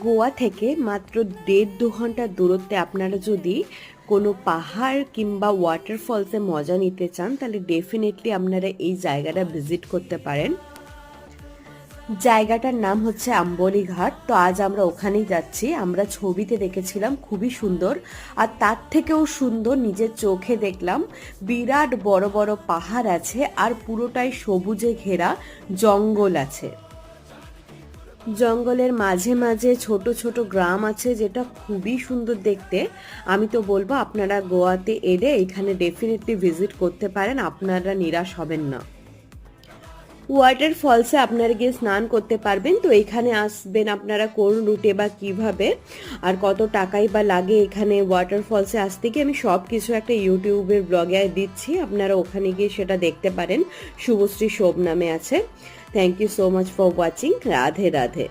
গোয়া থেকে মাত্র 1.5-2 ঘন্টার দূরত্বে আপনারা যদি কোনো পাহাড় কিংবা ওয়াটারফলসে মজা নিতে চান তাহলে ডেফিনেটলি আপনারা এই জায়গাটা ভিজিট করতে পারেন। জায়গাটার নাম হচ্ছে আম্বলি ঘাট। তো আজ আমরা ওখানেই যাচ্ছি। আমরা ছবিতে দেখেছিলাম খুবই সুন্দর, আর তার থেকেও সুন্দর নিজের চোখে দেখলাম। বিরাট বড় বড় পাহাড় আছে আর পুরোটাই সবুজে ঘেরা জঙ্গল আছে। জঙ্গলের মাঝে মাঝে ছোট ছোট গ্রাম আছে, যেটা খুবই সুন্দর দেখতে। আমি তো বলবো আপনারা গোয়াতে এলে এখানে ডেফিনেটলি ভিজিট করতে পারেন, আপনারা নিরাশ হবেন না। ওয়াটার ফলসে আপনারা গিয়ে স্নান করতে পারবেন। তো এখানে আসবেন আপনারা কোন রুটে বা কিভাবে আর কত টাকাই বা লাগে এখানে ওয়াটার ফলসে আসতে গিয়ে আমি সব কিছু একটা ইউটিউবের ব্লগে দিচ্ছি, আপনারা ওখানে গিয়ে সেটা দেখতে পারেন। শুভশ্রী শোভ নামে আছে। Thank you so much for watching. Radhe Radhe.